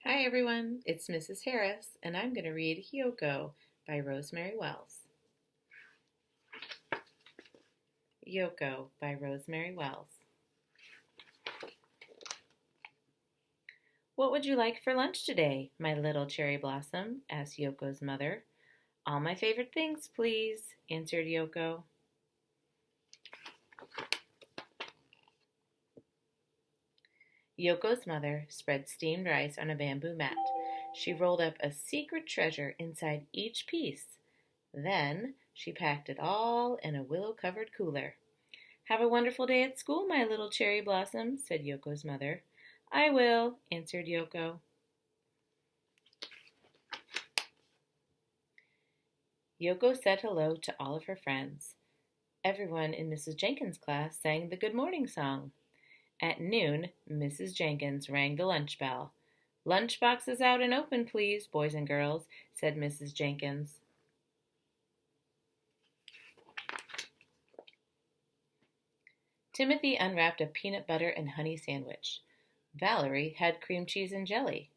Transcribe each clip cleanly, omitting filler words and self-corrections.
Hi everyone, it's Mrs. Harris, and I'm going to read Yoko by Rosemary Wells. Yoko by Rosemary Wells. What would you like for lunch today, my little cherry blossom? Asked Yoko's mother. All my favorite things, please, answered Yoko. Yoko's mother spread steamed rice on a bamboo mat. She rolled up a secret treasure inside each piece. Then she packed it all in a willow-covered cooler. Have a wonderful day at school, my little cherry blossom, said Yoko's mother. I will, answered Yoko. Yoko said hello to all of her friends. Everyone in Mrs. Jenkins' class sang the good morning song. At noon, Mrs. Jenkins rang the lunch bell. Lunch boxes out and open, please, boys and girls, said Mrs. Jenkins. Timothy unwrapped a peanut butter and honey sandwich. Valerie had cream cheese and jelly.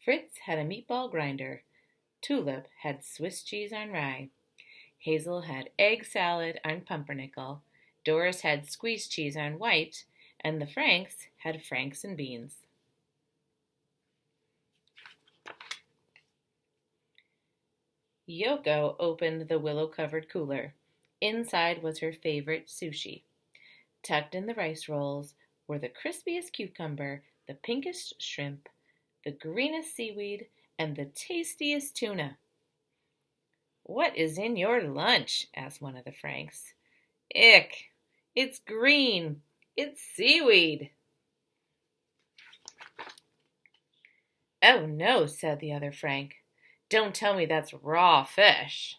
Fritz had a meatball grinder. Tulip had Swiss cheese on rye. Hazel had egg salad on pumpernickel. Doris had squeezed cheese on white, and the Franks had Franks and beans. Yoko opened the willow-covered cooler. Inside was her favorite sushi. Tucked in the rice rolls were the crispiest cucumber, the pinkest shrimp, the greenest seaweed, and the tastiest tuna. What is in your lunch? Asked one of the Franks. Ick! It's green! It's seaweed! Oh no, said the other Frank. Don't tell me that's raw fish.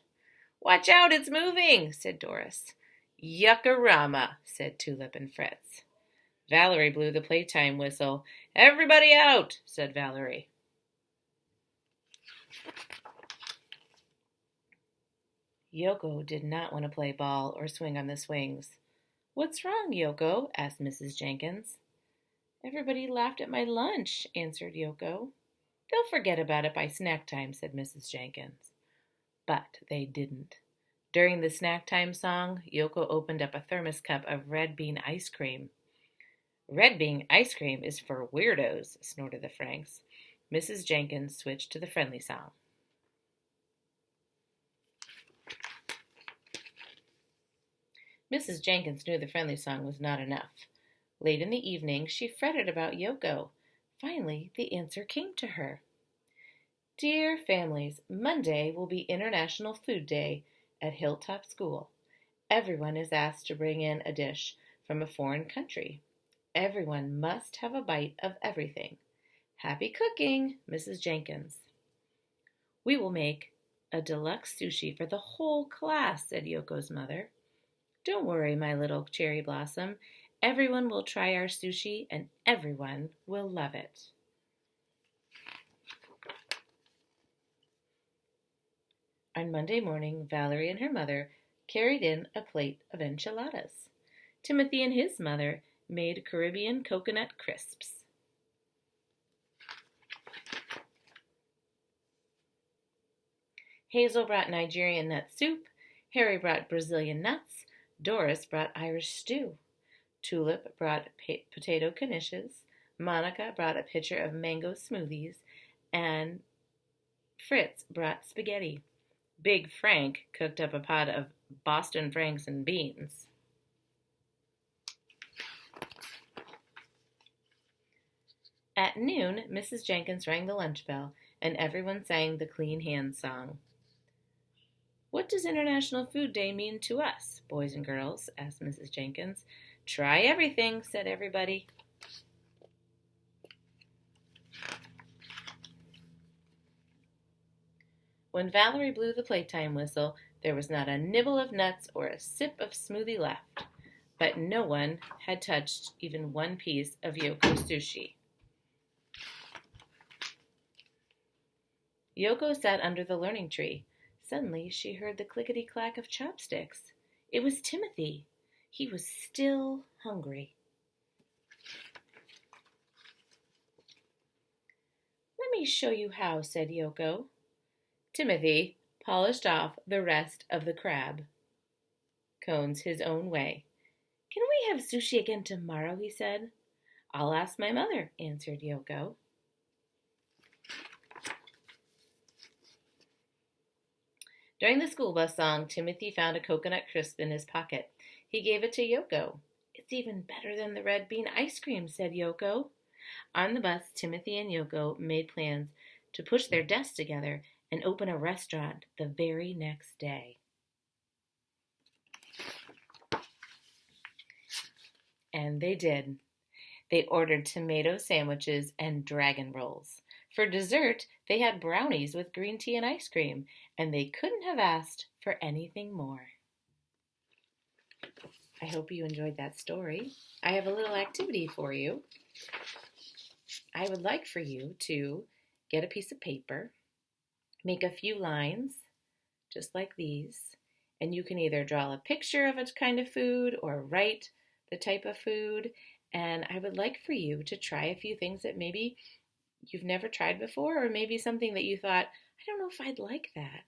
Watch out, it's moving, said Doris. Yuckarama, said Tulip and Fritz. Valerie blew the playtime whistle. Everybody out, said Valerie. Yoko did not want to play ball or swing on the swings. What's wrong, Yoko? Asked Mrs. Jenkins. Everybody laughed at my lunch, answered Yoko. They'll forget about it by snack time, said Mrs. Jenkins. But they didn't. During the snack time song, Yoko opened up a thermos cup of red bean ice cream. Red bean ice cream is for weirdos, snorted the Franks. Mrs. Jenkins switched to the friendly song. Mrs. Jenkins knew the friendly song was not enough. Late in the evening, she fretted about Yoko. Finally, the answer came to her. Dear families, Monday will be International Food Day at Hilltop School. Everyone is asked to bring in a dish from a foreign country. Everyone must have a bite of everything. Happy cooking, Mrs. Jenkins. We will make a deluxe sushi for the whole class, said Yoko's mother. Don't worry, my little cherry blossom. Everyone will try our sushi and everyone will love it. On Monday morning, Valerie and her mother carried in a plate of enchiladas. Timothy and his mother made Caribbean coconut crisps. Hazel brought Nigerian nut soup. Harry brought Brazilian nuts. Doris brought Irish stew. Tulip brought potato knishes. Monica brought a pitcher of mango smoothies. And Fritz brought spaghetti. Big Frank cooked up a pot of Boston Franks and beans. At noon, Mrs. Jenkins rang the lunch bell, and everyone sang the Clean Hands song. What does International Food Day mean to us, boys and girls? Asked Mrs. Jenkins. Try everything, said everybody. When Valerie blew the playtime whistle, there was not a nibble of nuts or a sip of smoothie left. But no one had touched even one piece of Yoko's sushi. Yoko sat under the learning tree. Suddenly she heard the clickety-clack of chopsticks. It was Timothy. He was still hungry. Let me show you how, said Yoko. Timothy polished off the rest of the crab. Cones his own way. Can we have sushi again tomorrow, he said. I'll ask my mother, answered Yoko. During the school bus song, Timothy found a coconut crisp in his pocket. He gave it to Yoko. It's even better than the red bean ice cream, said Yoko. On the bus, Timothy and Yoko made plans to push their desks together and open a restaurant the very next day. And they did. They ordered tomato sandwiches and dragon rolls. For dessert, they had brownies with green tea and ice cream, and they couldn't have asked for anything more. I hope you enjoyed that story. I have a little activity for you. I would like for you to get a piece of paper, make a few lines, just like these, and you can either draw a picture of a kind of food or write the type of food. And I would like for you to try a few things that maybe you've never tried before, or maybe something that you thought, I don't know if I'd like that.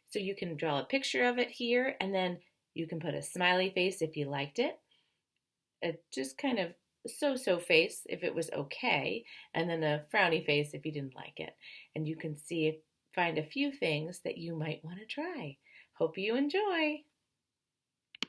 So you can draw a picture of it here, and then you can put a smiley face if you liked it, just kind of so-so face if it was okay, and then a frowny face if you didn't like it. And you can find a few things that you might want to try. Hope you enjoy.